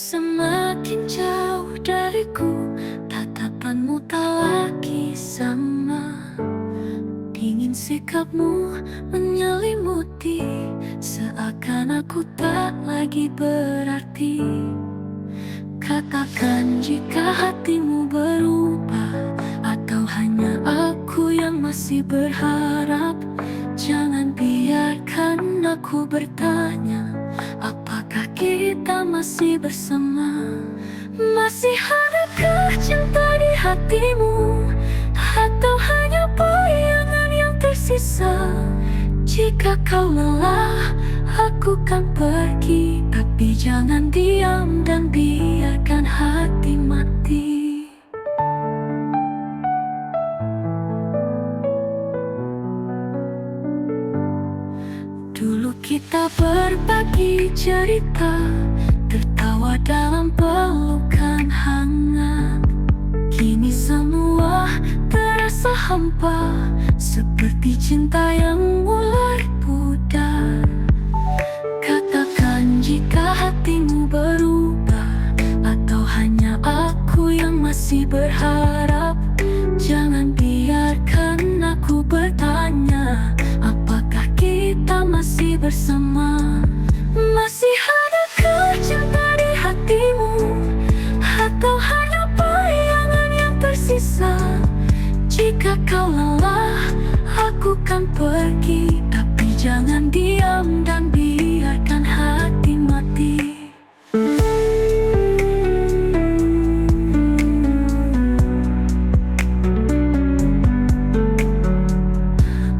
semakin jauh dariku, tatapanmu tak lagi sama. Dingin sikapmu menyelimuti, seakan aku tak lagi berarti. Katakan jika hatimu berubah, atau hanya aku yang masih berharap. Jangan biarkan aku bertanya, apakah kita masih bersama? Masih adakah cinta di hatimu, atau hanya bayangan yang tersisa? Jika kau lelah, aku kan pergi, tapi jangan diam dan biarkan hati mati. Dulu kita berbagi cerita, tertawa dalam pelukan hangat. Kini semua terasa hampa, seperti cinta yang mulai pudar. Katakan jika hatimu berubah, atau hanya aku yang masih berharap. Jangan biarkan aku bertanya, apakah kita masih bersama? Masih adakah cinta di hatimu, atau hanya bayangan yang tersisa? Jika kau lelah, aku kan pergi, tapi jangan diam dan biarkan hati mati.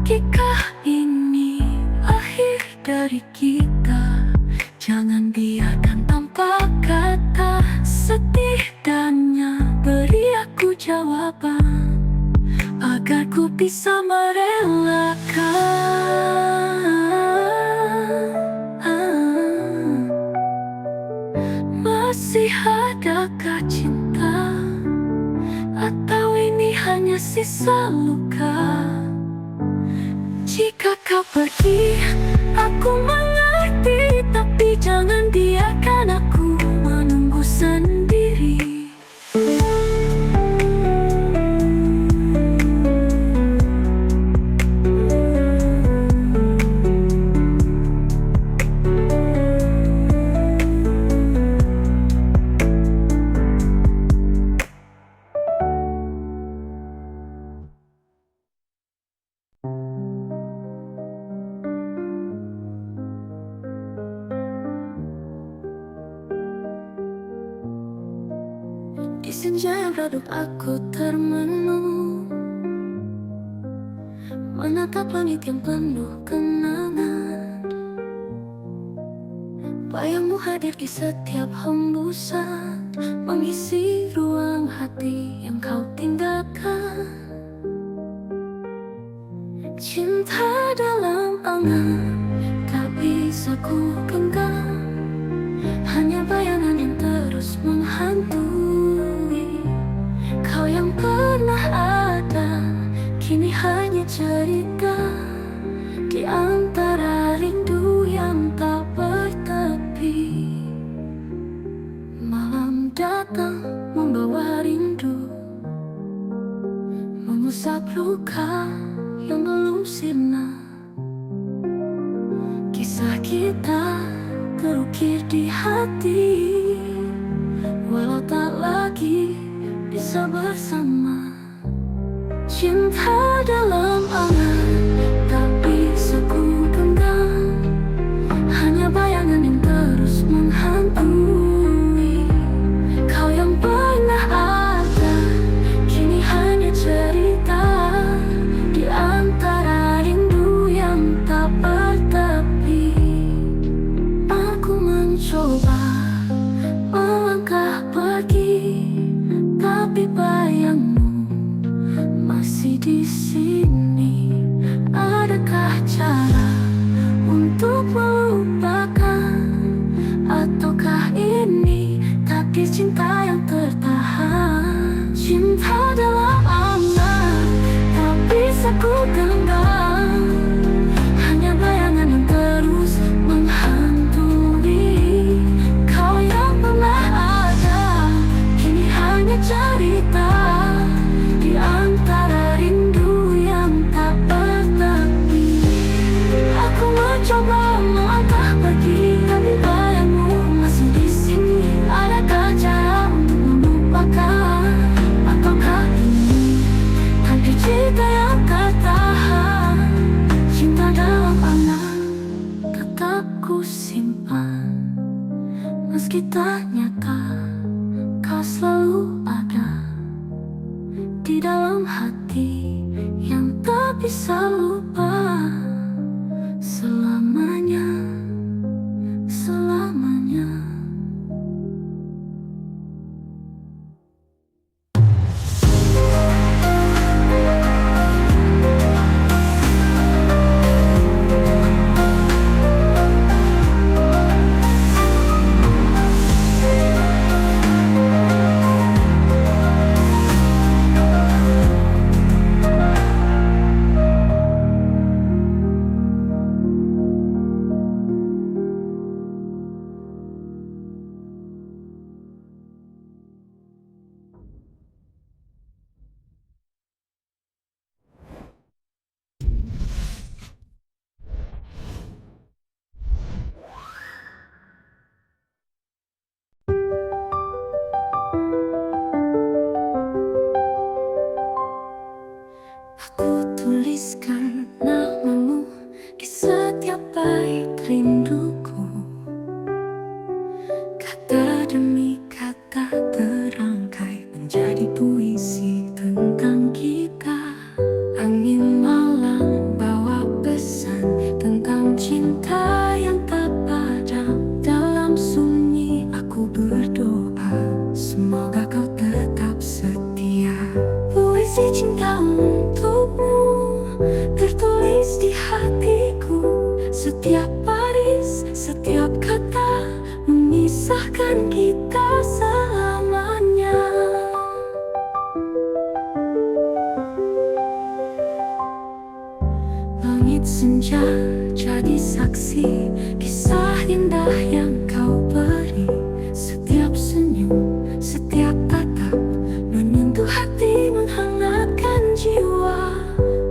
Jika ini akhir dari kita, jangan biarkan tanpa kata. Setidaknya beri aku jawaban, agar ku bisa merelakan. Masih adakah cinta, atau ini hanya sisa luka? Jika kau pergi, aku mengerti, tapi jangan biarkan aku menunggu sendiri. Di senja yang redup aku termenung, menatap langit yang penuh kenangan. Bayangmu hadir di setiap hembusan, mengisi ruang hati yang kau tinggalkan. Cinta dalam angan tak bisa ku genggam, hanya bayangan yang terus menghantui. Kau yang pernah ada, kini hanya cerita di antara rindu yang tak bertepi. Malam datang membawa rindu, mengusap luka yang belum sirna. Kisah kita terukir di hati, walau tak lagi bisa bersama. Cinta dalam angan tak bisa ku genggam, hanya bayangan yang terus menghantui. Kau yang pernah ada, kini hanya cerita di antara rindu yang tak bertepi. Aku mencoba melangkah pergi, tapi bayangmu masih di sini. Adakah cara untuk melupakan, ataukah ini takdir cinta yang tertahan? Cinta dalam angan tak bisa ku genggam, hanya bayangan yang terus menghantui. Kau yang pernah bisa lupa selamanya, selamanya. Aku tuliskan namamu di setiap bait rinduku. Kata demi kata terangkai menjadi puisi tentang kita. Angin malam bawa pesan tentang cinta yang tak padam. Dalam sunyi aku berdoa, semoga kau tetap setia. Puisi cinta untukmu tertulis di hatiku. Setiap baris, setiap kata memisahkan kita selamanya. Langit senja jadi saksi kisah indah yang kau beri. Setiap senyum, setiap tatap menyentuh hati, menghangatkan jiwa.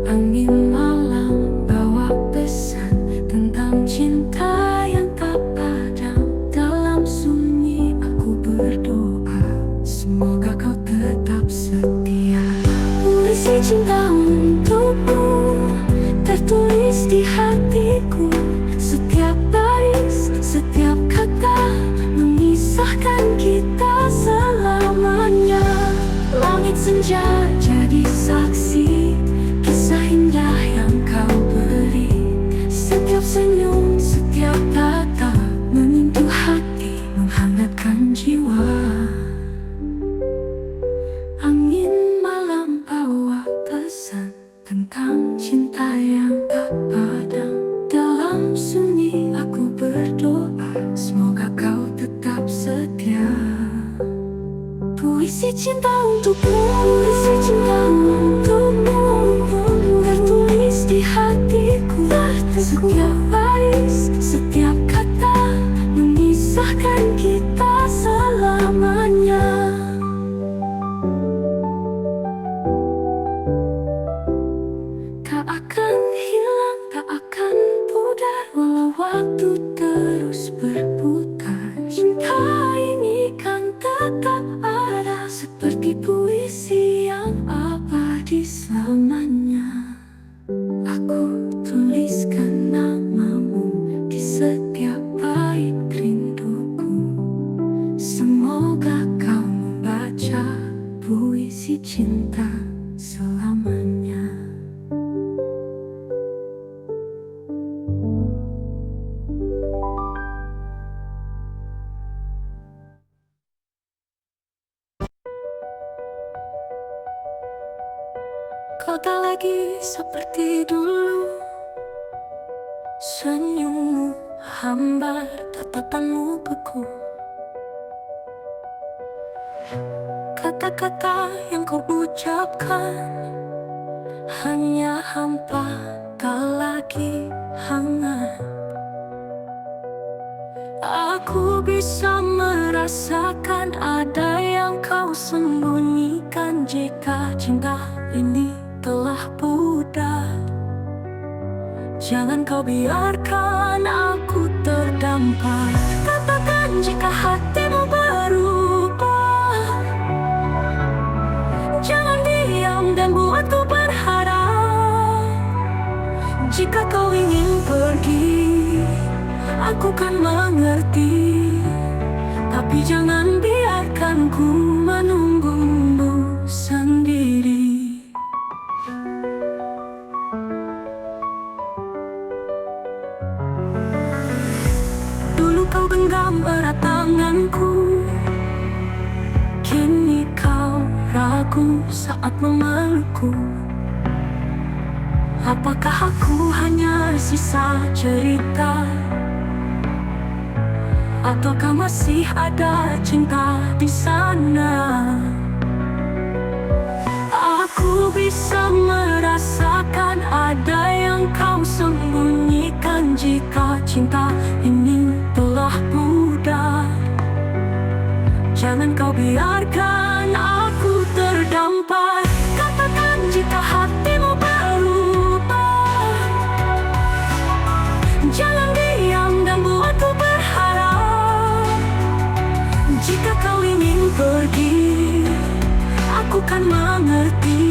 Angin malam bawa pesan tentang cinta yang tak padam. Dalam sunyi aku berdoa, semoga kau tetap setia. Puisi cinta untukmu tertulis di hatiku. Setiap baris, setiap kata memisahkan kita selamanya. Langit senja jadi saksi kisah indah yang kau beri. Setiap senyum, setiap kata menyentuh hati, menghangatkan jiwa. Angin malam bawa pesan tentang cinta yang tak padam. Dalam sunyi aku berdoa, semoga kau tetap setia. Puisi cinta untukmu, puisi cinta untukmu tertulis di hatiku. Setiap baris, setiap kata memisahkan kita selamanya. Tak akan hilang, tak akan pudar walau waktu terus berputar. Cinta ini kan tetap ada seperti puisi yang abadi selamanya. Aku tuliskan namamu di setiap bait rinduku. Semoga kau membaca puisi cinta selamanya. Kau tak lagi seperti dulu, senyummu hambar, tatapanmu beku. Kata-kata yang kau ucapkan hanya hampa, tak lagi hangat. Aku bisa merasakan ada yang kau sembunyikan. Jika cinta ini telah pudar, jangan kau biarkan aku terdampar. Katakan jika hatimu berubah, jangan diam dan buatku berharap. Jika kau ingin pergi, aku kan mengerti. Tapi jangan biarkan ku menunggumu sendiri. genggam erat tanganku. Kini kau ragu saat memelukku. Apakah aku hanya sisa cerita, ataukah masih ada cinta di sana? Aku bisa merasakan ada yang kau sembunyikan. Jika cinta ini telah pudar, jangan kau biarkan aku terdampar. Katakan jika hatimu berubah, jangan diam dan buatku berharap. Jika kau ingin pergi, aku kan mengerti,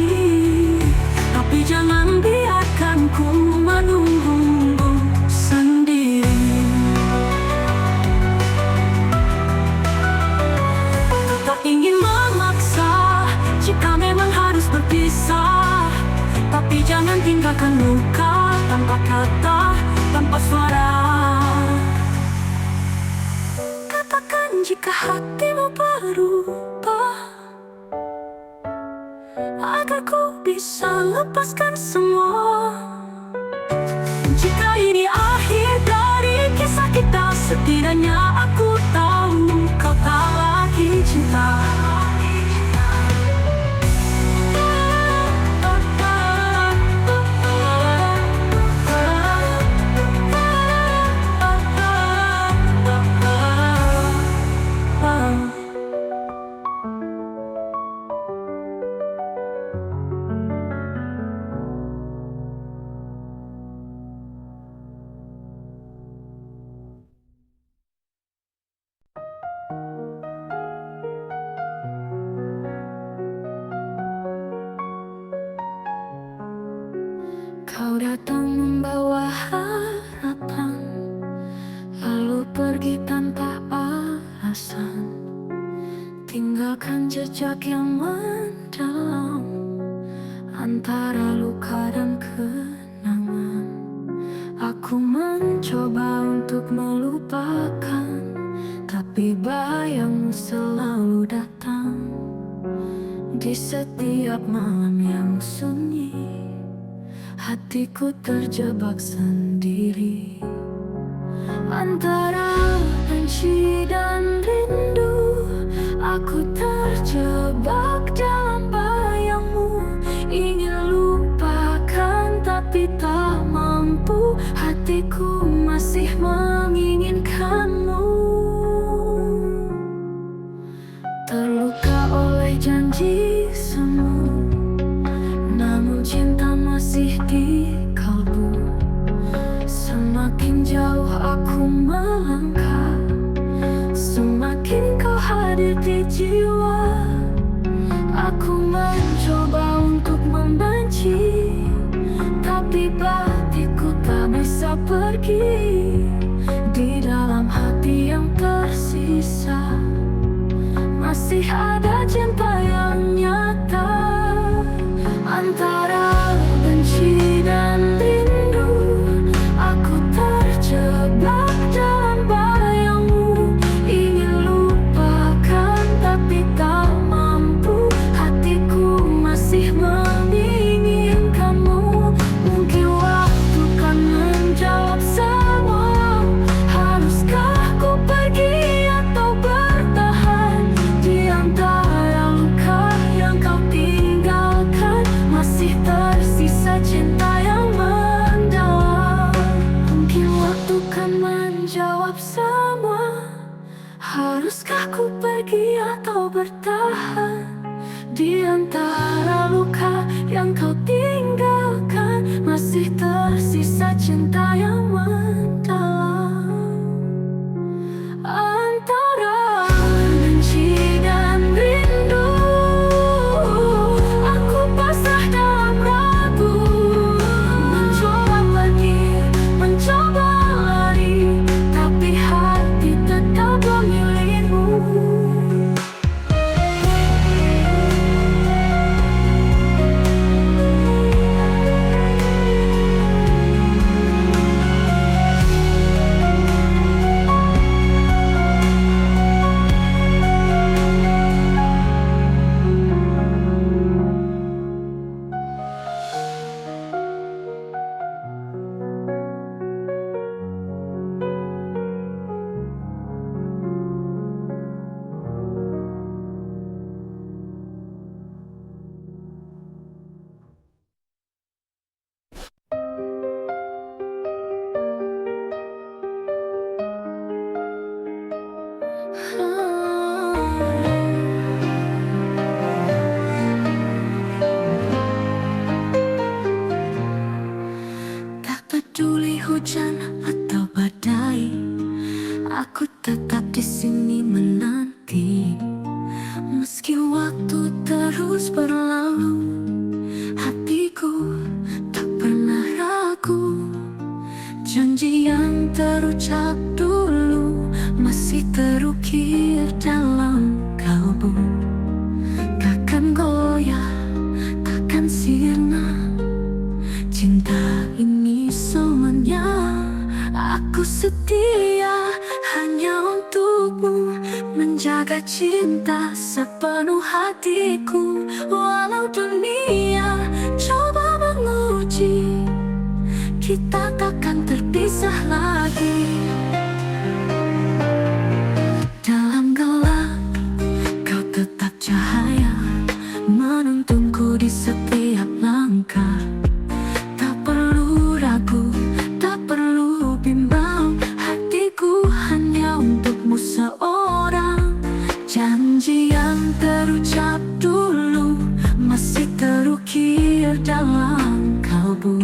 tapi jangan biarkan ku menunggu sendiri. Tak ingin memaksa jika memang harus berpisah, tapi jangan tinggalkan luka tanpa kata, tanpa suara. Katakan jika hatimu berubah, agar ku bisa lepaskan semua. Jika ini akhir dari kisah kita, setidaknya aku tahu kau tak lagi cinta. Kau datang membawa harapan, lalu pergi tanpa alasan, tinggalkan jejak yang mendalam antara luka dan kenangan. Aku mencoba untuk melupakan, tapi bayangmu selalu datang di setiap malam yang sunyi. Hatiku terjebak sendiri antara benci dan rindu. Aku terjebak dalam bayangmu, ingin lupakan tapi tak mampu. Hatiku masih menginginkanmu, terluka oleh janji semu, namun cinta masih di kalbu. Semakin jauh aku melangkah, semakin kau hadir di jiwa. Aku mencoba untuk membenci, tapi batinku tak bisa pergi. Di dalam hati yang tersisa, masih ada cinta yang nyata. Antara benci dan rindu, aku terjebak dalam bayangmu, ingin lupakan tapi tak mampu. Hatiku masih menginginkanmu. Mungkin waktu kan menjawab semua. Haruskah ku pergi atau bertahan di antara luka yang kau tinggalkan? Masih tersisa cinta yang mendalam. Mungkin waktu kan menjawab semua. Haruskah ku pergi atau bertahan di antara luka yang kau tinggalkan? Masih tersisa cinta yang mendalam. Antara benci dan rindu, aku pasrah dalam ragu. Mencoba pergi, mencoba lari, tapi hati tetap memilihmu. peduli hujan atau badai, aku tetap di sini menanti. Meski waktu terus berlalu, hatiku tak pernah ragu. Janji yang terucap dulu masih terukir dalam kalbu. Takkan goyah, takkan sirna, cinta ini selamanya. Aku setia hanya untukmu, menjaga cinta sepenuh hatiku. Walau dunia coba menguji, kita takkan terpisah lagi. Dalam gelap, kau tetap cahaya, menuntunku di setiap langkah. Tak perlu ragu, tak perlu bimbang, hatiku hanya untukmu seorang. Janji yang terucap dulu masih terukir dalam kalbu.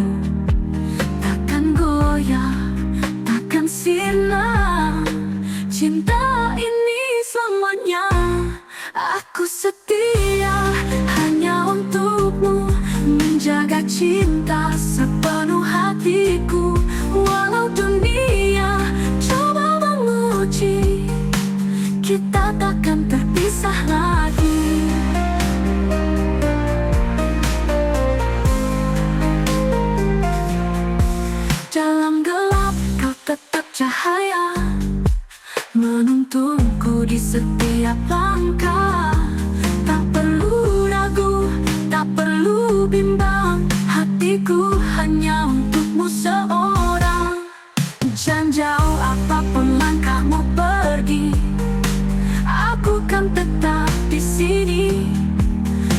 Takkan goyah, takkan sirna, cinta ini selamanya. Aku setia hanya untukmu, menjaga cinta sepenuh hatiku. Walau dunia coba menguji, kita takkan terpisah lagi. Dalam gelap kau tetap cahaya, menuntunku di setiap langkah. Tak perlu ragu, tak perlu bimbang, hatiku hanya untukmu seorang. Jangan jauh apapun langkahmu pergi, aku kan tetap di sini,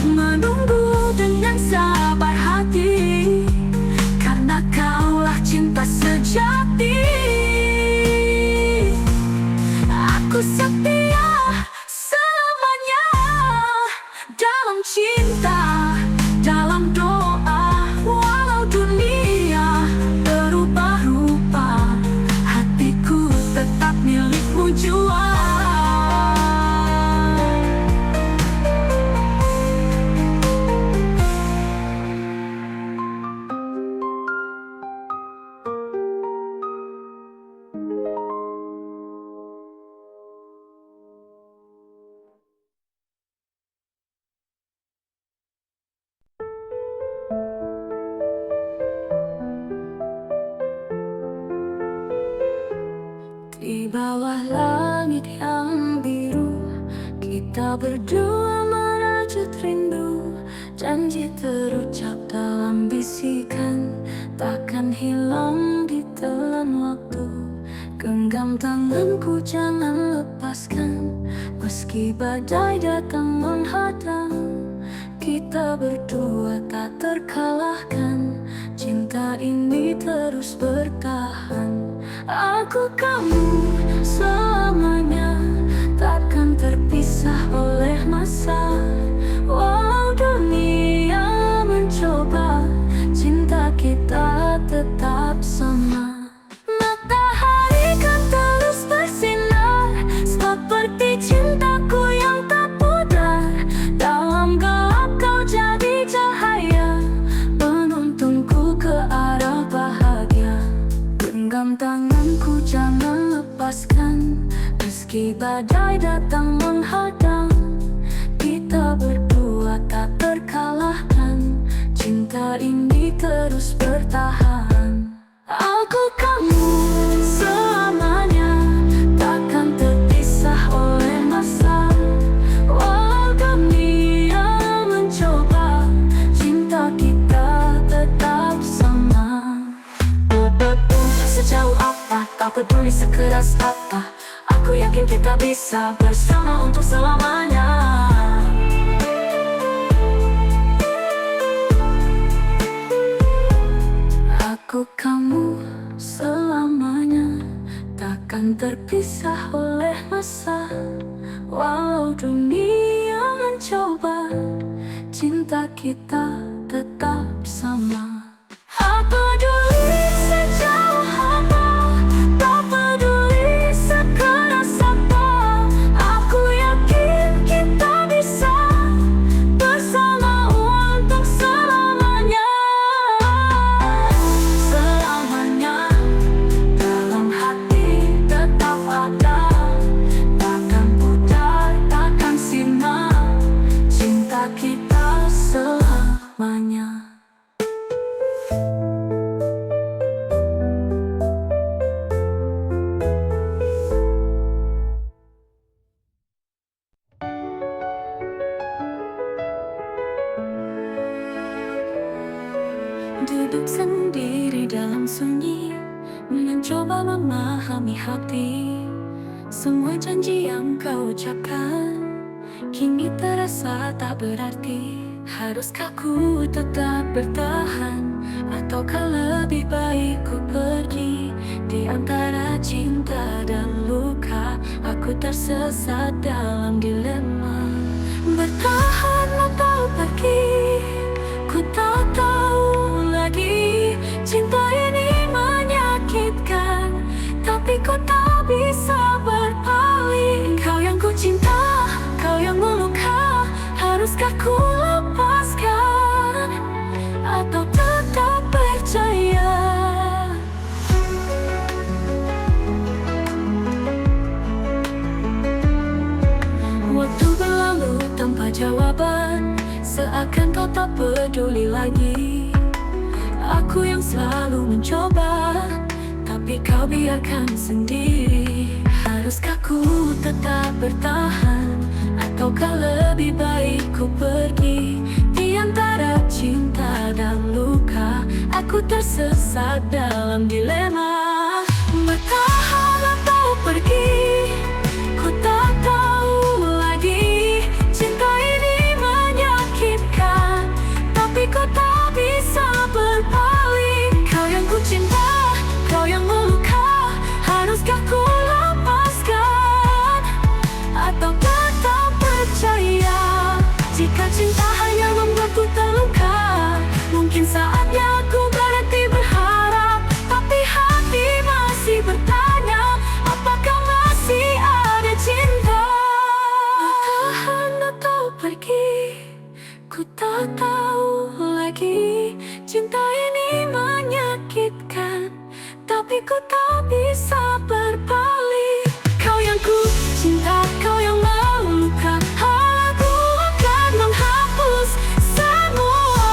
menunggu dengan sabar hati. Karena kaulah cinta sejati. Aku setia selamanya, dalam cinta, dalam doa. Walau dunia berubah rupa, hatiku tetap milikmu jua. Di bawah langit yang biru, kita berdua merajut rindu. Janji terucap dalam bisikan, takkan hilang ditelan waktu. Genggam tanganku jangan lepaskan, meski badai datang menghadang. Kita berdua tak terkalahkan, cinta ini terus bertahan. Aku kamu selamanya, takkan terpisah oleh masa. Walau dunia mencoba, cinta kita tetap sama. Matahari kan terus bersinar, seperti cintaku yang tak pudar. Dalam gelap kau jadi cahaya, penuntunku ke arah bahagia. Genggam tanganku jangan lepaskan, meski badai datang menghadang. Kita berdua tak terkalahkan, cinta ini terus bertahan. Aku kamu selamanya, takkan terpisah oleh masa. Walau dunia mencoba, cinta kita tetap sama. Sejauh apa, tak peduli sekeras apa, aku yakin kita bisa bersama untuk selamanya. Aku kamu selamanya, takkan terpisah oleh masa. Walau dunia mencoba, cinta kita tetap sama. Apa peduli sejauh sendiri dalam sunyi, mencoba memahami hati. Semua janji yang kau ucapkan kini terasa tak berarti. Haruskah ku tetap bertahan, ataukah lebih baik ku pergi? Di antara cinta dan luka, aku tersesat dalam dilema. Bertahan atau pergi, ku tak tahu lagi. Cinta ini menyakitkan, tapi ku tak bisa berpaling. Kau yang ku cinta, kau yang meluka. Haruskah ku lepaskan, atau tetap percaya? Waktu berlalu tanpa jawaban, seakan kau tak peduli lagi. Aku yang selalu mencoba, tapi kau biarkan sendiri. Haruskah ku tetap bertahan, ataukah lebih baik ku pergi? Di antara cinta dan luka, aku tersesat dalam dilema. Bertahan atau pergi, ku tak tahu lagi. Cinta ini menyakitkan, tapi ku tak bisa berpaling. Kau yang ku cinta, kau yang meluka. Haruskah ku lepaskan, atau tetap percaya? Jika cinta hanya membuatku terluka, mungkin saatnya aku berhenti berharap. Tapi hati masih bertanya, apakah masih ada cinta? Bertahan atau pergi, ku tak tahu lagi. Cinta ini menyakitkan, tapi ku tak bisa berpaling. Kau yang ku cinta, kau yang meluka. Aku akan menghapus semua.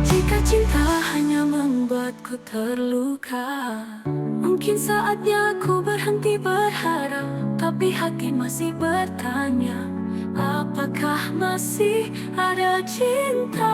Jika cinta hanya membuatku terluka, mungkin saatnya aku berhenti berharap. Tapi hati masih bertanya, apakah masih ada cinta?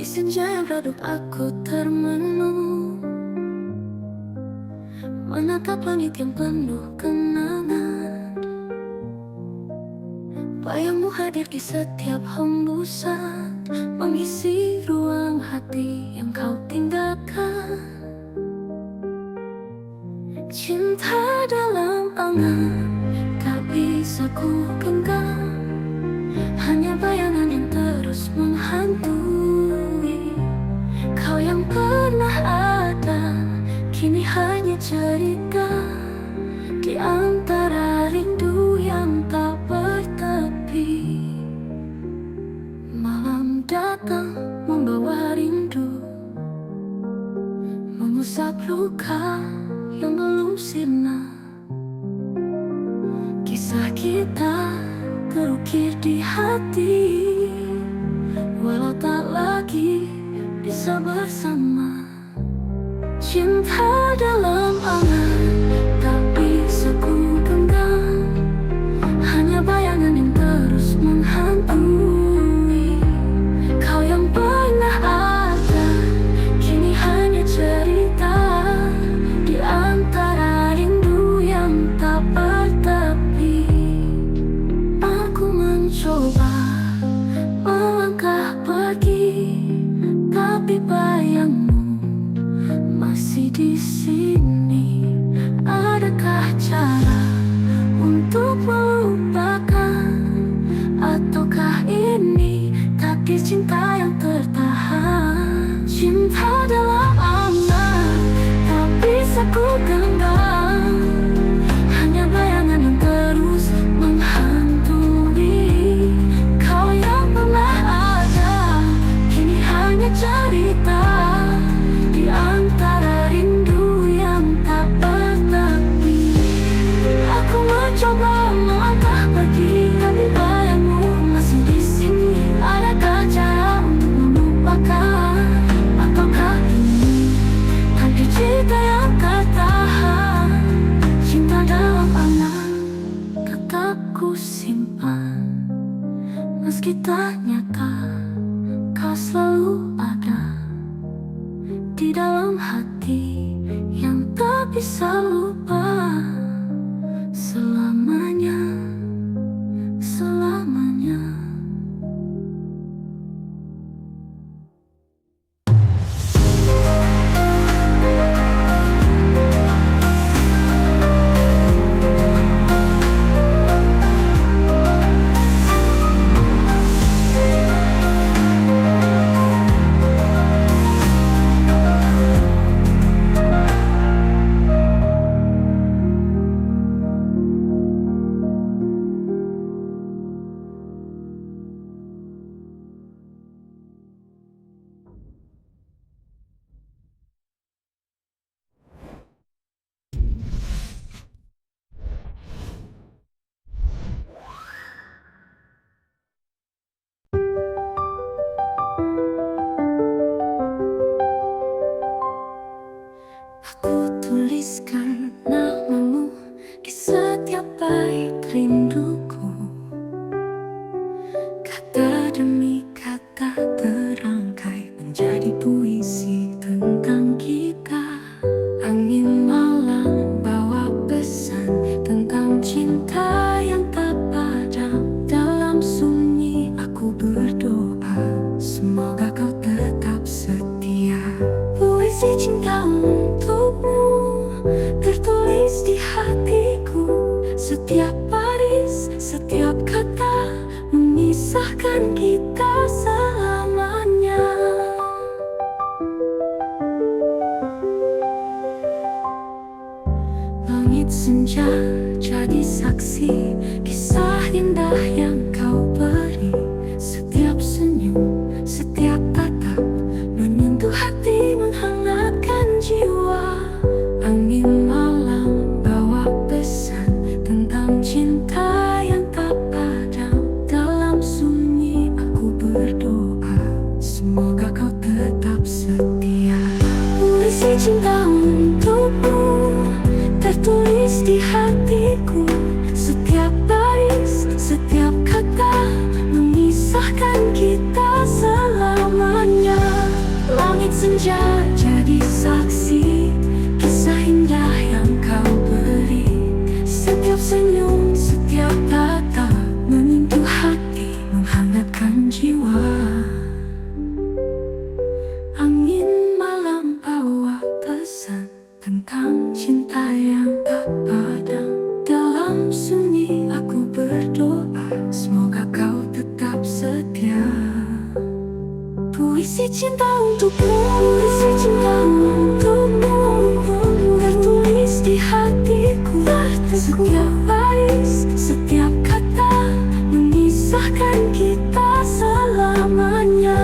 Di senja yang redup aku termenung, menatap langit yang penuh kenangan. Bayangmu hadir di setiap hembusan, mengisi ruang hati yang kau tinggalkan. Cinta dalam angan, tak bisa ku genggam. Hanya bayangan yang terus menghantui. Kau yang pernah ada, kini hanya cerita di antara rindu yang tak bertepi. Malam datang membawa rindu, mengusap luka yang belum sirna. Kisah kita terukir di hati, walau tak lagi bisa bersama. Cinta dalam angan, tak bisa ku genggam. Hanya bayangan yang terus menghantui. Kau yang pernah ada, kini hanya cerita di antara rindu yang tak bertepi. mencoba melangkah pergi, tapi bayangmu masih di sini. Adakah cara untuk melupakan, ataukah ini takdir cinta yang tertahan? Cinta dalam angan tak bisa ku genggam, hanya bayangan yang terus menghantui. Kau yang pernah ada kini hanya cerita di antara rindu yang tak bertepi. Aku mencoba melangkah pergi, tapi bayangmu masih di sini. Adakah cara untuk melupakan, ataukah ini takdir cinta yang tertahan? Cinta dalam angan tetap ku simpan, meski tak nyata kau selalu ada di dalam hati yang tak bisa lupa selamanya, selamanya. Aku tuliskan namamu di setiap bait rinduku. Kata demi kata terangkai menjadi puisi tentang kita. Angin malam bawa pesan tentang cinta yang tak padam. Dalam sunyi aku berdoa, semoga kau tetap setia. Puisi cinta untukmu tertulis di hatiku. Setiap baris, setiap kata memisahkan kita selamanya. Langit senja jadi saksi kisah indah yang kau beri. Setiap senyum, setiap tatap menyentuh hati, menghangatkan jiwa. Angin malam bawa pesan tentang cinta yang tak padam. Dalam sunyi aku berdoa, semoga kau tetap setia. Puisi cinta untukmu tertulis di hatiku. Setiap baris, setiap kata memisahkan kita selamanya. Langit senja jadi saksi kisah indah yang kau beri. Setiap senyum, setiap tatap menyentuh hati, menghangatkan jiwa. Angin malam bawa pesan tentang cinta yang tak padam. Dalam sunyi aku berdoa, semoga kau tetap setia. Puisi cinta untukmu, puisi cinta untukmu tertulis di hatiku. Setiap baris, setiap kata memisahkan kita selamanya.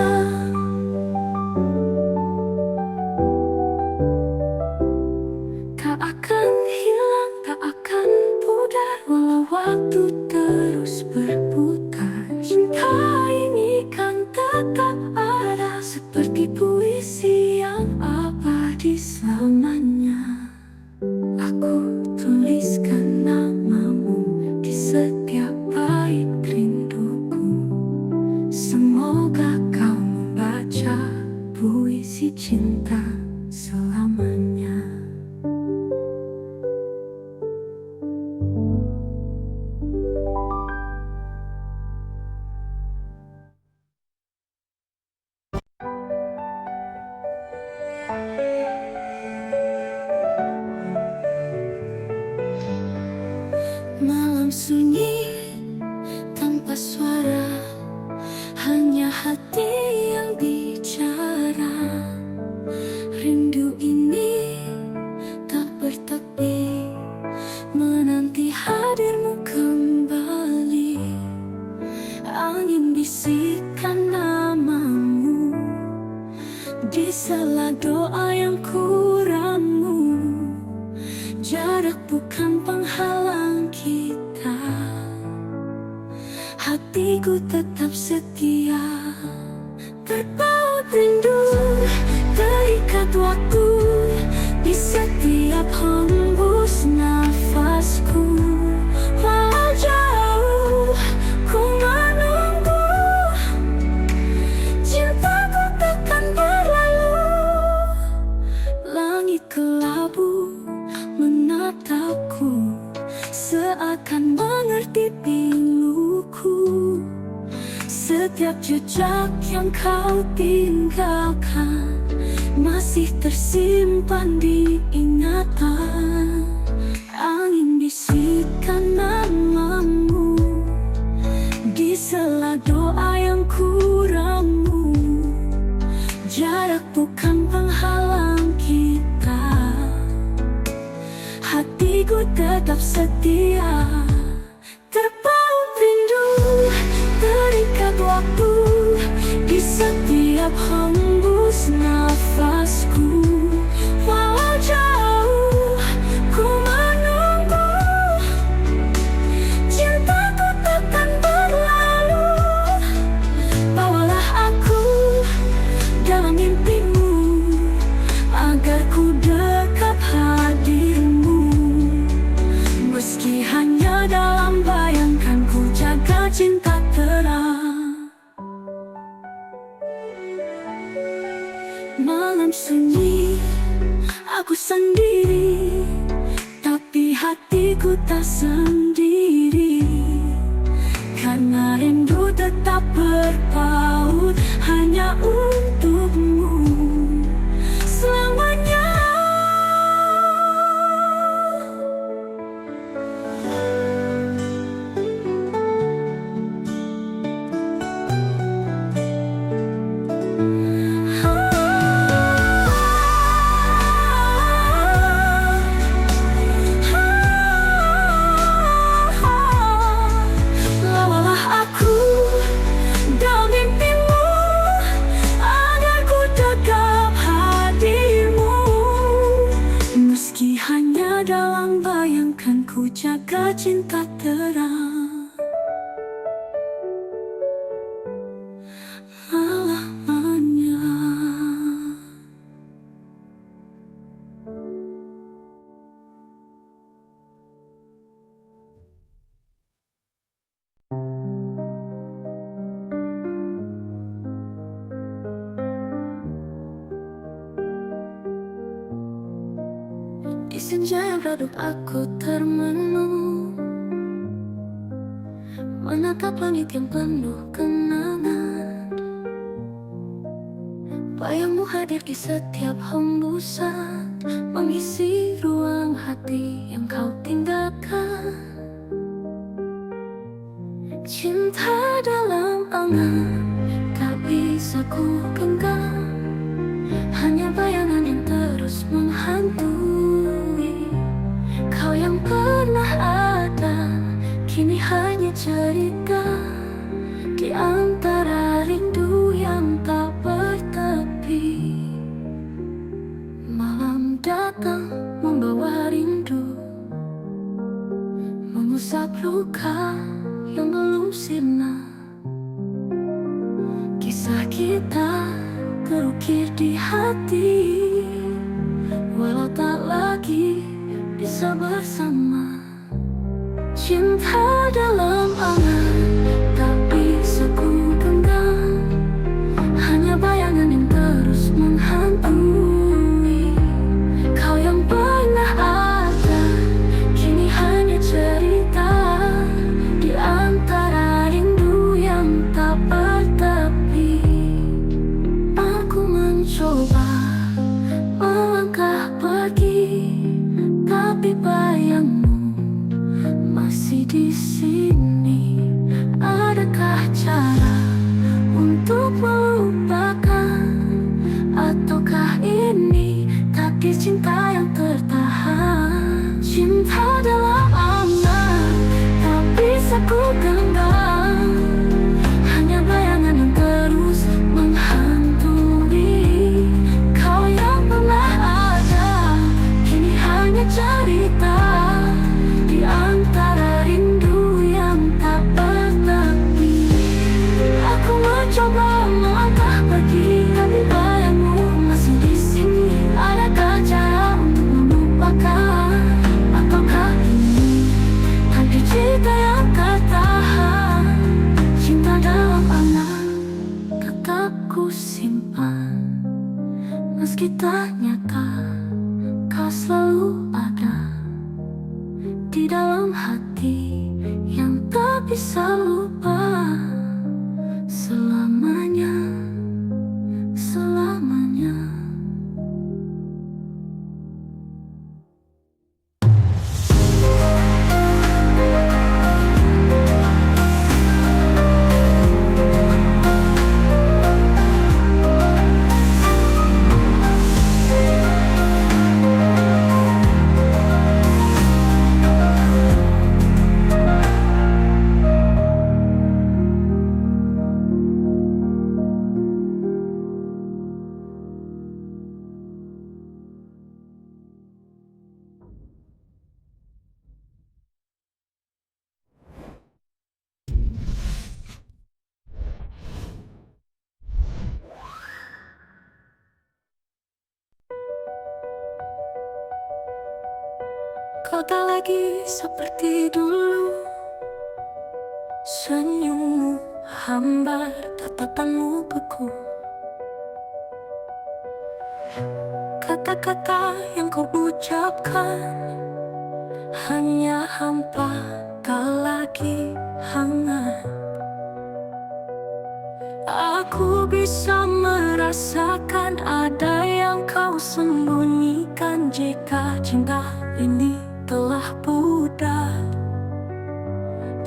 Tak akan hilang, tak akan pudar, walau waktu terus berputar. Cinta ini kan tetap ada, seperti puisi yang abadi selamanya. Aku tuliskan namamu di setiap bait rinduku. suara, hanya hati yang bicara. Rindu ini tak bertepi, menanti hadirmu kembali. Angin bisikan namamu di sela doa yang kuramu. Jarak bukan penghalang kita, hatiku tetap setia. Terpaut rindu, terikat waktu di setiap hembus nafasku. Walau jauh ku menunggu, cintaku takkan berlalu. Langit kelabu menatapku, seakan mengerti piluku. Setiap jejak yang kau tinggalkan masih tersimpan di ingatan. Angin bisikan namamu di sela doa yang kuramu. Jarak bukan penghalang kita, hatiku tetap setia. Terpaut rindu, terikat waktu di setiap hembus nafasku. Walau jauh ku menunggu, cintaku takkan berlalu. Bawalah aku dalam mimpimu, agar ku dekat hadirmu. Meski hanya dalam bayangkan, ku jaga cinta terang. Malam sunyi, aku sendiri, tapi hatiku tak sendiri. Karena rindu tetap berpaut hanya untukmu selamanya. Dalam bayangkan, ku jaga cinta terang selamanya. Di senja yang redup aku termenung, menatap langit yang penuh kenangan. Bayangmu hadir di setiap hembusan, mengisi ruang hati yang kau tinggalkan. Cinta dalam angan tak bisa ku genggam, hanya bayangan yang terus menghantui. Kau yang pernah ada, kini hanya cerita di antara rindu yang tak bertepi. Malam datang membawa rindu, mengusap luka yang belum sirna. Kisah kita terukir di hati, Adakah cara untuk melupakan? Ataukah ini takdir cinta yang tertahan? Cinta dalam angan tak bisa ku genggam, hanya bayangan yang terus menghantui. Kau yang pernah ada kini hanya cerita di antara rindu yang tak bertepi. Aku mencoba melangkah pergi, tapi bayangmu masih di sini. Adakah cara untuk melupakan? Apakah ini takdir cinta yang tertahan? Cinta dalam angan tetap ku simpan, meski tak nyata kau selalu ada di dalam hati yang tak bisa lupa selamanya, selamanya. Kau tak lagi seperti dulu, senyummu hambar, tatapanmu beku. Kata-kata yang kau ucapkan hanya hampa, tak lagi hangat. Aku bisa merasakan ada yang kau sembunyikan. Jika cinta ini telah pudar,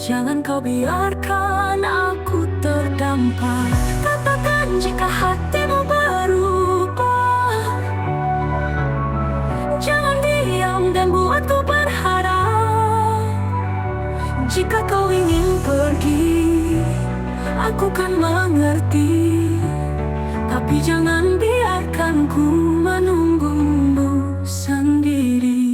jangan kau biarkan aku terdampar. Katakan jika hatimu berubah, jangan diam dan buatku berharap. Jika kau ingin pergi, aku kan mengerti, tapi jangan biarkan ku menunggumu sendiri.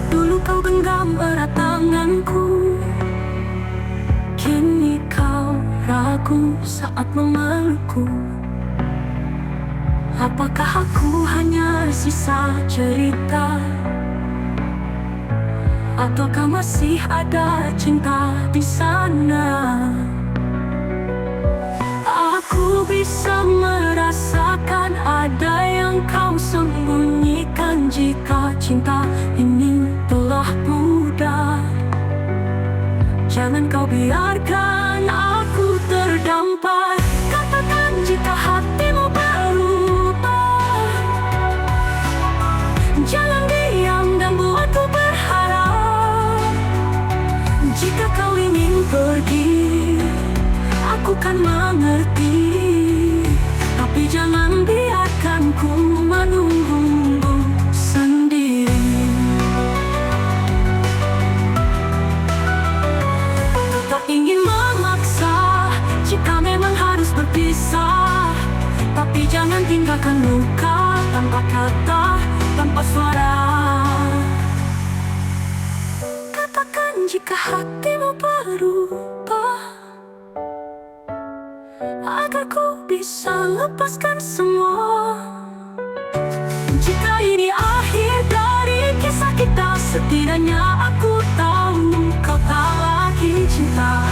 Dulu kau genggam erat tanganku, kini kau ragu saat memelukku. Apakah aku hanya sisa cerita, ataukah masih ada cinta di sana? Aku bisa merasakan ada yang kau sembunyikan. Jika cinta ini telah pudar, jangan kau biarkan aku terdampar. Katakan jika hatimu berubah, jangan diam dan buatku berharap. Jika kau ingin pergi, aku kan mengerti, tapi jangan biarkan ku menunggumu sendiri. Tak ingin memaksa jika memang harus berpisah, tapi jangan tinggalkan luka tanpa kata, tanpa suara. Katakan jika hatimu berubah, agar ku bisa lepaskan semua. Jika ini akhir dari kisah kita, setidaknya aku tahu kau tak lagi cinta.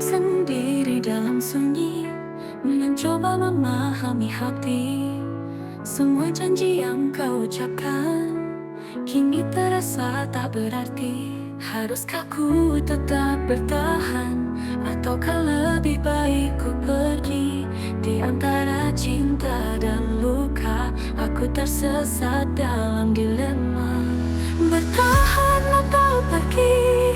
sendiri dalam sunyi, mencoba memahami hati. Semua janji yang kau ucapkan kini terasa tak berarti. Haruskah ku tetap bertahan, ataukah lebih baik ku pergi? Di antara cinta dan luka, aku tersesat dalam dilema. Bertahan atau pergi,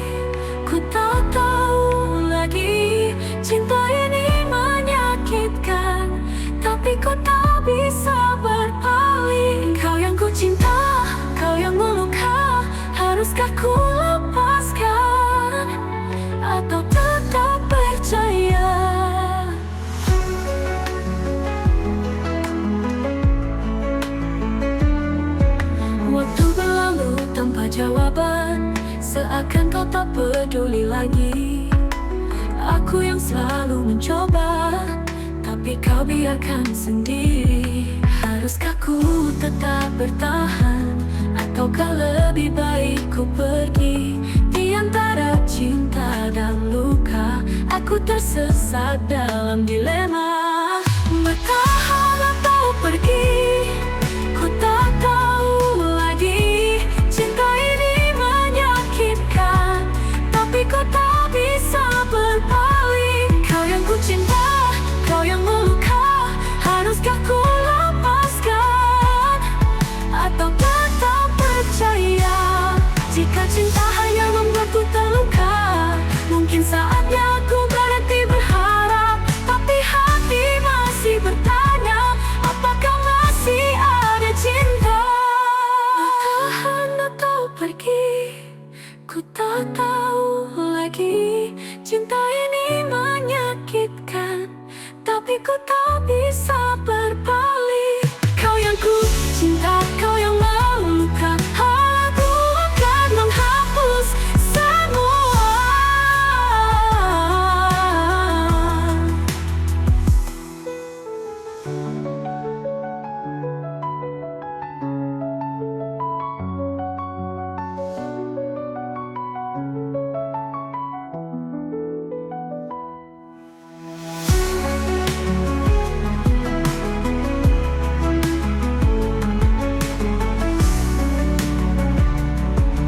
ku tak tahu lagi. Cinta ini menyakitkan, tapi ku tak bisa berpaling. Kau yang ku cinta, kau yang meluka. Haruskah ku lepaskan, atau tetap percaya? Waktu berlalu tanpa jawaban, seakan kau tak peduli lagi. Aku yang selalu mencoba, tapi kau biarkan sendiri. Haruskah ku tetap bertahan, ataukah lebih baik ku pergi? Di antara cinta dan luka, aku tersesat dalam dilema. Bertahan atau pergi, ku tak tahu lagi. Cinta ini menyakitkan, tapi ku tak bisa berpaling. Kau yang ku cinta, kau yang meluka. Haruskah ku lepaskan, atau tetap percaya? Jika cinta hanya membuatku terluka, mungkin saatnya aku berhenti berharap. Tapi hati masih bertanya, apakah masih ada cinta? Bertahan atau pergi, ku tak tahu lagi. Cinta ini menyakitkan, tapi ku tak bisa berpaling. Kau yang ku cinta, kau yang meluka. Aku akan menghapus semua.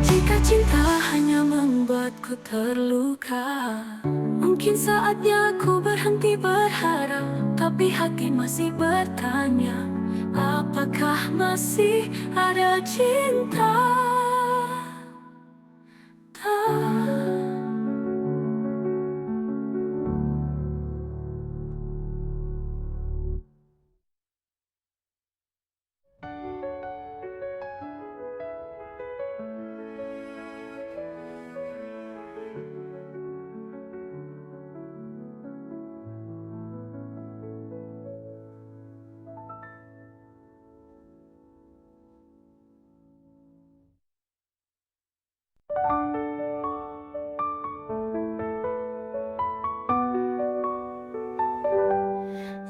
Jika cinta hanya membuatku terluka, mungkin saatnya aku berhenti berharap. Tapi hati masih bertanya, apakah masih ada cinta?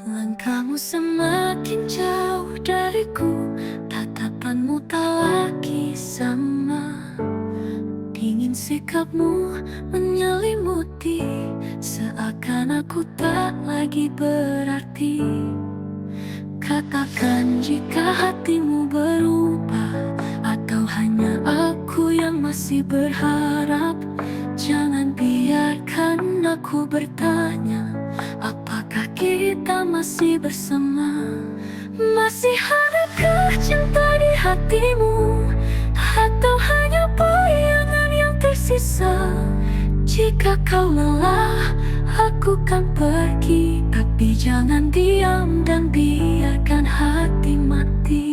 Langkahmu semakin jauh dariku, tatapanmu tak lagi sama. Dingin sikapmu menyelimuti, seakan aku tak lagi berarti. Katakan jika hatimu berubah, atau hanya aku yang masih berharap. Jangan biarkan aku bertanya, apakah kita masih bersama? Masih adakah cinta di hatimu, atau hanya bayangan yang tersisa? Jika kau lelah, aku kan pergi. Tapi jangan diam dan biarkan hati mati.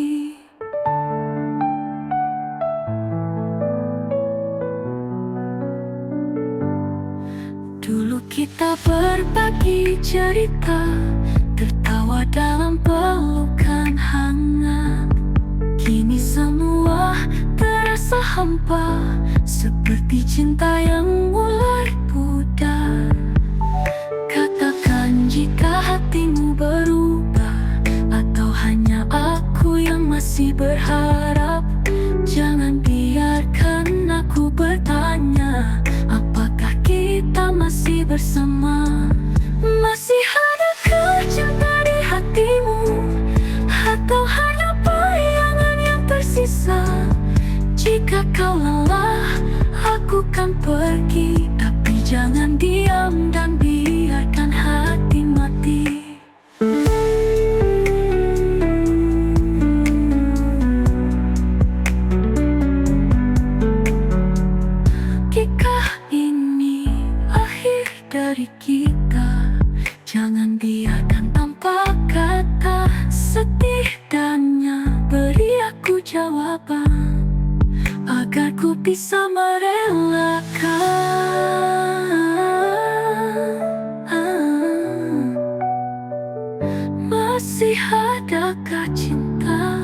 Dulu kita berbagi cerita, tertawa dalam pelukan hangat. Kini semua terasa hampa, seperti cinta yang mulai pudar. Katakan jika hatimu berubah, atau hanya aku yang masih berharap. Jangan biarkan aku bertanya, apakah kita masih bersama. Masih adakah cinta di hatimu? Atau hanya bayangan yang tersisa? Jika kau lelah, aku kan pergi. Tapi jangan diam dan biarkan hati mati. Jika ini akhir dari kita, jangan biarkan tanpa kata. Setidaknya beri aku jawaban, agar ku bisa merelakan. Masih adakah cinta?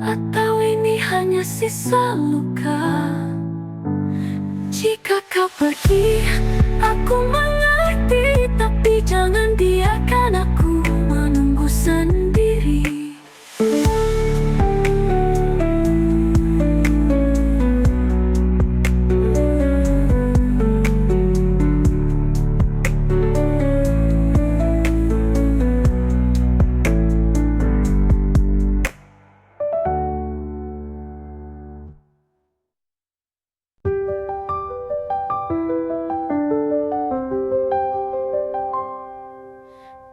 Atau ini hanya sisa luka? Jika kau pergi, aku mengerti. Tapi jangan biarkan aku menunggu sendiri.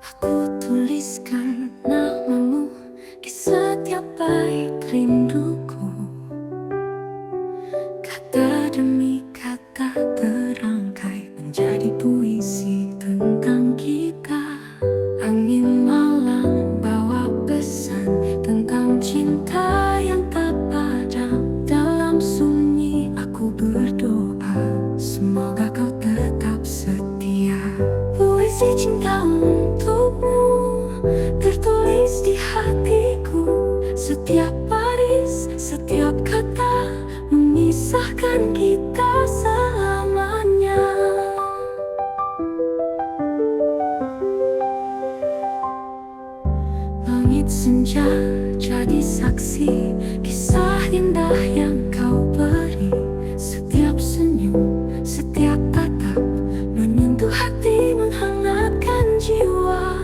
Aku tuliskan namamu di setiap bait rinduku. Kata demi kata terangkai menjadi puisi tentang kita. Angin malam bawa pesan tentang cinta yang tak padam. Dalam sunyi aku berdoa, semoga kau tetap setia. Puisi cinta untukmu tertulis di hatiku. Setiap baris, setiap kata memisahkan kita selamanya. Langit senja jadi saksi kisah indah yang kau beri. Setiap senyum, setiap tatap menyentuh hati, menghangatkan jiwa.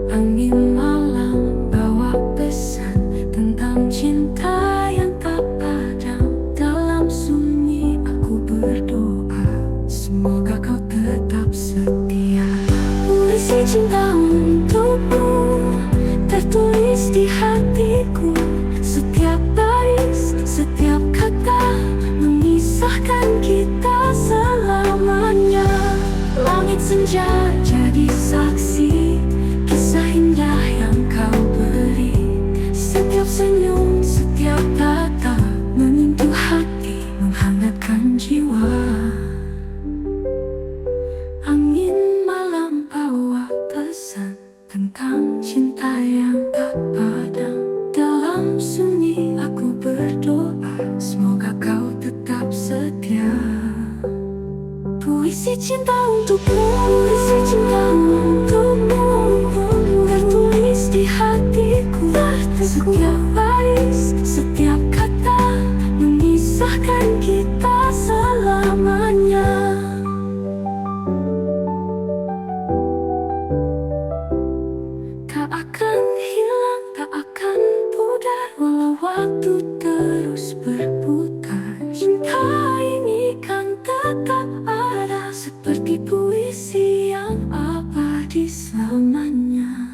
Angin malam bawa pesan tentang cinta yang tak padam. Dalam sunyi aku berdoa, semoga kau tetap setia. Puisi cinta untukmu tertulis di hatiku. Setiap baris, setiap kata memisahkan kita selamanya. Langit senja jadi saksi kisah indah yang kau beri. Setiap senyum, setiap kata menyentuh hati, menghangatkan jiwa. Angin malam bawa pesan tentang cinta yang tak padam. Dalam sunyi aku berdoa, semoga kau tetap setia. Puisi cinta untukmu, puisi cinta untukmu tertulis di hatiku. Setiap baris, setiap kata memisahkan kita selamanya. Tak akan hilang, tak akan pudar, walau waktu terus berputar. Cinta ini kan tetap ada, seperti puisi yang abadi selamanya.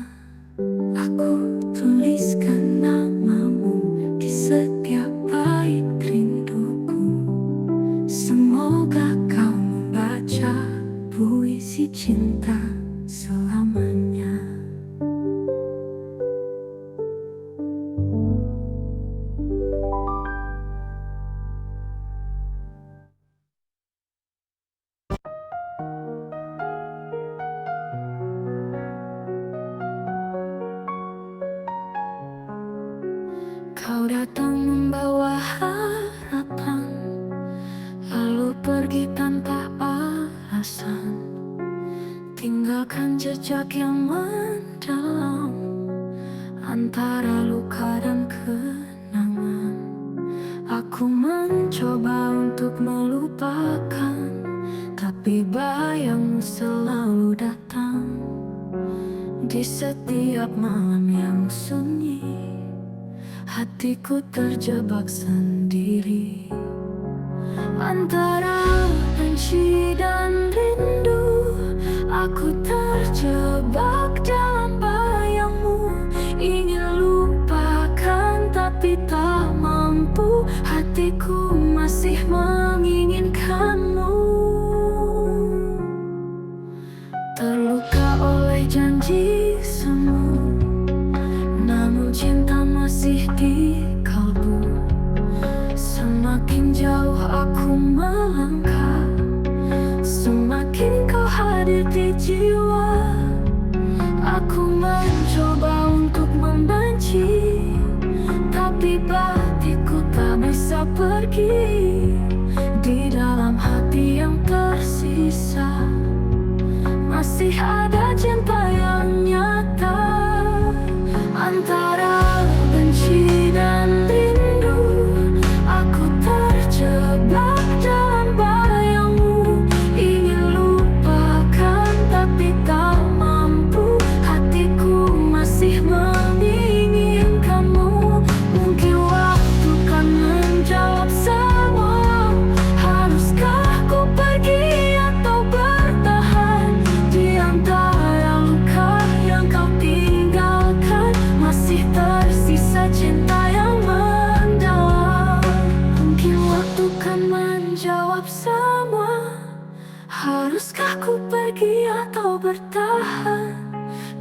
Aku tuliskan namamu di setiap bait rinduku. Semoga kau membaca puisi cinta selamanya. Kau datang membawa harapan, lalu pergi tanpa alasan. Tinggalkan jejak yang mendalam antara luka dan kenangan. Aku mencoba untuk melupakan, tapi tapi bayangmu selalu datang di setiap malam yang sunyi. Hatiku terjebak sendiri antara benci dan rindu. Aku terjebak dalam bayangmu, ingin lupakan tapi tak mampu. Hatiku masih menginginkanmu, terluka oleh janji semu, namun cinta masih di kalbu. Semakin jauh aku melangkah, semakin kau hadir di jiwa. Aku mencoba untuk membenci, tapi batinku tak bisa pergi. Di dalam hati yang tersisa masih ada cinta yang nyata. Antara benci dan rindu, aku terjebak dalam bayangmu, ingin lupakan tapi tak mampu. Hatiku masih menginginkanmu. Mungkin waktu kan menjawab semua. Haruskah ku pergi atau bertahan di antara luka yang kau tinggalkan? Masih tersisa cinta yang mendalam. Mungkin waktu kan menjawab semua. Haruskah ku pergi atau bertahan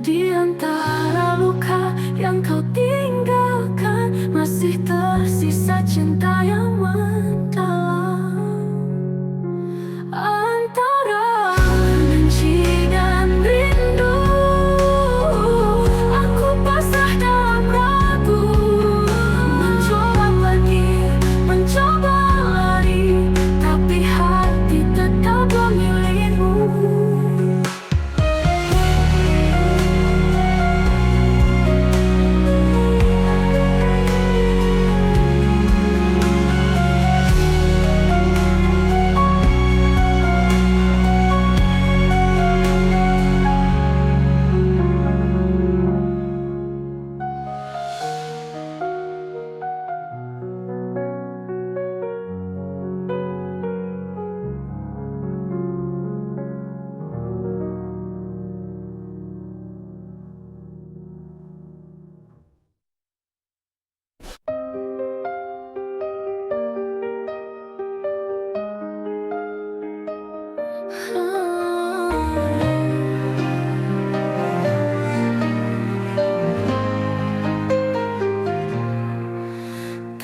di antara luka yang kau tinggalkan? Masih tersisa cinta yang mendalam. Antara benci dan rindu, aku pasrah dalam ragu. Mencoba pergi, mencoba lari, tapi hati tetap memilihmu.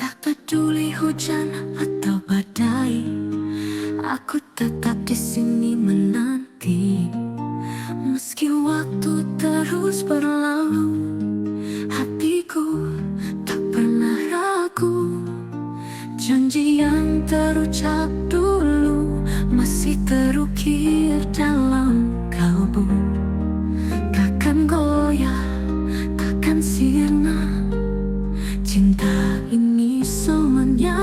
Tak peduli hujan atau badai, aku tetap di sini menanti. Meski waktu terus berlalu, hatiku tak pernah ragu. Janji yang terucap dulu masih terukir dalam kalbu. Takkan goyah, takkan sirna. Cinta ini semuanya,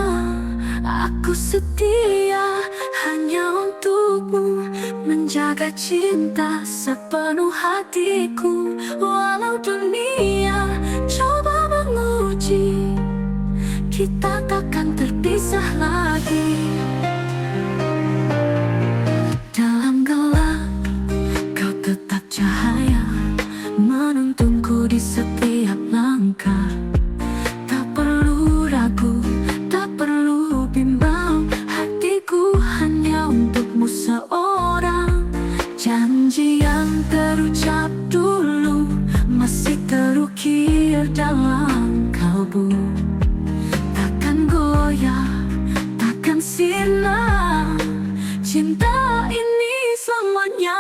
aku setia hanya untukmu. Menjaga cinta sepenuh hatiku, walau dunia coba menguji, kita takkan terpisah lagi. Dalam gelap, kau tetap cahaya, menuntunku di setiap langkah. Tak perlu ragu, tak perlu bimbang, hatiku hanya untukmu seorang. Janji yang terucap dulu masih terukir dalam kalbu. Takkan goyah, takkan sirna. Cinta ini selamanya,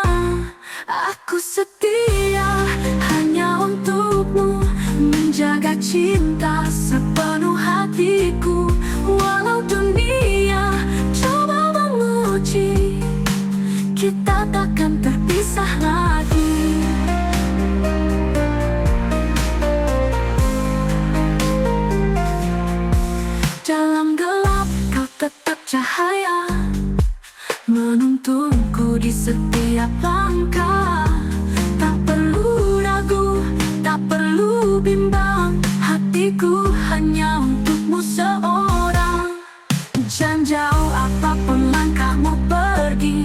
aku setia hanya untukmu. Menjaga cinta sepenuh hatiku, walau dunia coba menguji, kita takkan terpisah lagi. Dalam gelap kau tetap cahaya, menuntunku hanya untukmu seorang. Jangan jauh apapun langkahmu pergi,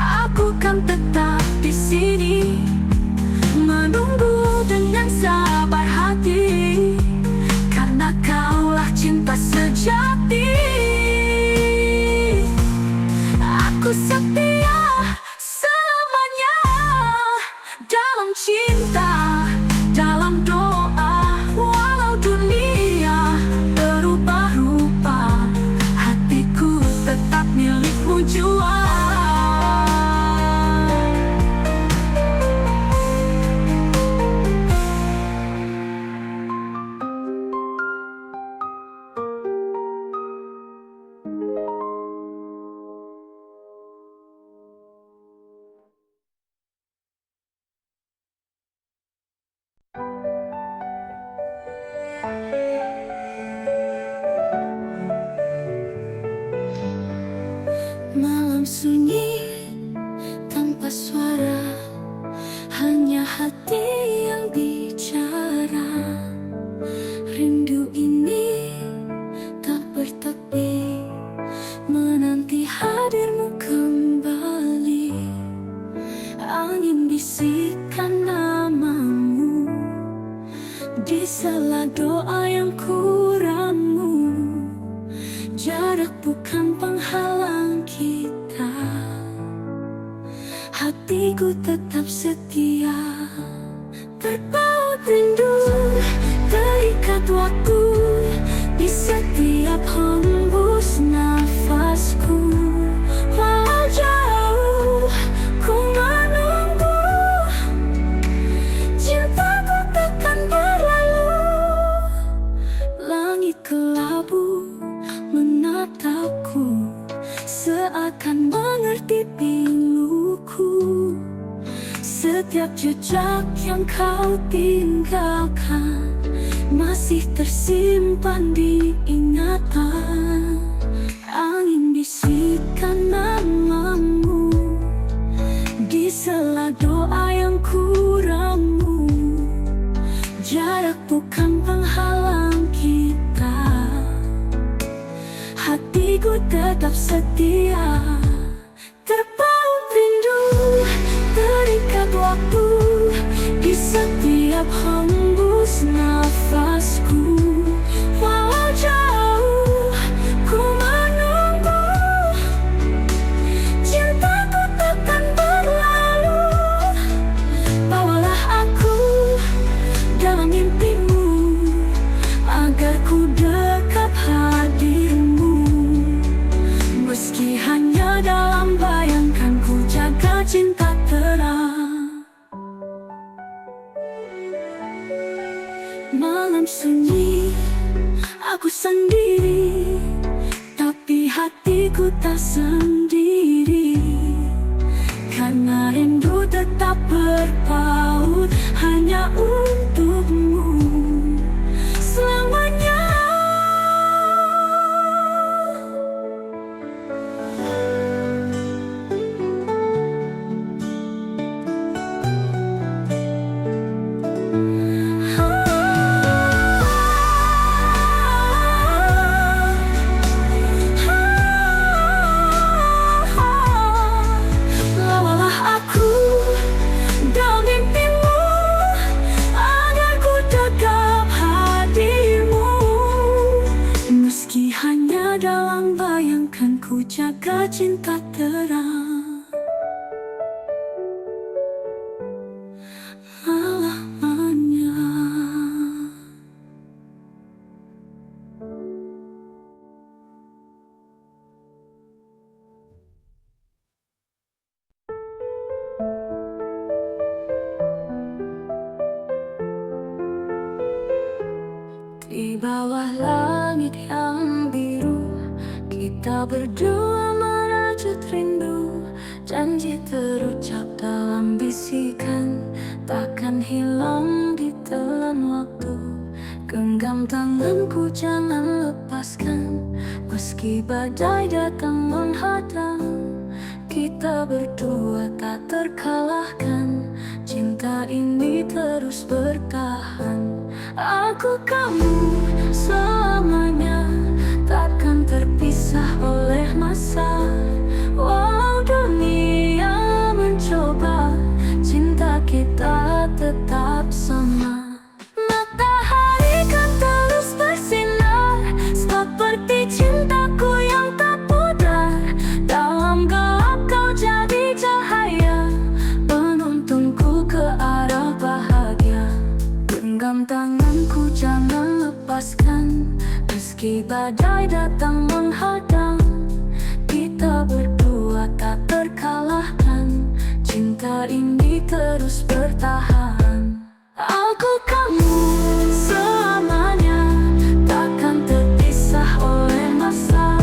aku kan tetap di sini, menunggu dengan sabar hati, karena kaulah cinta sejati. Aku setia selamanya dalam cinta, dalam doa. Walau dunia berubah rupa, hatiku tetap milikmu jua. Malam sunyi tanpa suara, hanya hati yang bicara. Rindu ini tak bertepi, menanti hadirmu kembali. Angin bisikan namamu di sela doa yang kuramu. Jarak bukan penghalang kita, hatiku tetap setia. Terpaut rindu, terikat waktu di setiap hembus nafasku. Walau jauh ku menunggu, cintaku takkan berlalu. Langit kelabu menatapku, seakan mengerti piluku. Setiap jejak yang kau tinggalkan masih tersimpan di ingatan. Angin bisikan namamu di sela doa yang kuramu. Jarak bukan penghalang kita, hatiku tetap setia. Terpaut rindu, terikat waktu di setiap hembus nafasku. Walau jauh ku menunggu, cintaku takkan berlalu. Bawalah aku dalam mimpimu, agar ku dekat hadirmu. Meski hanya dalam bayangkan, ku jaga cinta terang. Malam sunyi, aku sendiri, tapi hatiku tak sendiri. Karena rindu tetap berpaut hanya untukmu selamanya. Dalam bayangkan, ku jaga cinta terang selamanya. Di bawah langit yang biru, kita berdua merajut rindu. Janji terucap dalam bisikan, takkan hilang ditelan waktu. Genggam tanganku, jangan lepaskan, meski badai datang menghadang. Kita berdua tak terkalahkan, cinta ini terus bertahan. Aku kamu selamanya, takkan terpisah oleh masa. Walau dunia mencoba, cinta kita tetap sama. Matahari kan terus bersinar, seperti cintaku yang tak pudar. Dalam gelap kau jadi cahaya, penuntunku ke arah bahagia. Genggam tanganku jangan lepaskan, meski badai datang menghadang. Kita berdua tak terkalahkan, cinta ini terus bertahan. Aku kamu selamanya, takkan terpisah oleh masa.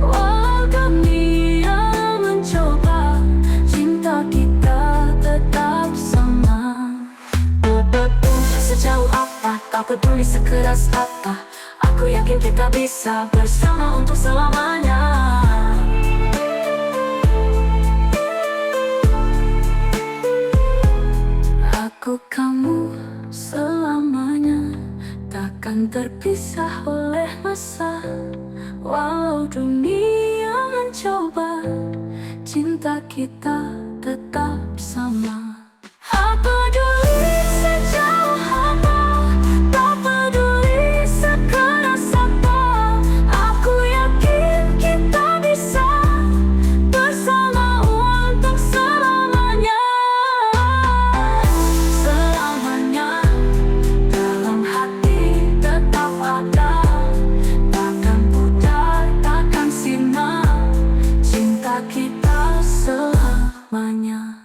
Walau dunia mencoba, cinta kita tetap sama. Sejauh apa, tak peduli sekeras apa, aku yakin kita bisa bersama untuk selamanya. Aku kamu selamanya, takkan terpisah oleh masa. Walau dunia mencoba, cinta kita tetap sama. Tak peduli sejauh apa, tak peduli sekeras apa, aku yakin kita bisa bersama untuk selamanya. Selamanya dalam hati tetap ada, takkan pudar, takkan sirna, cinta kita selamanya.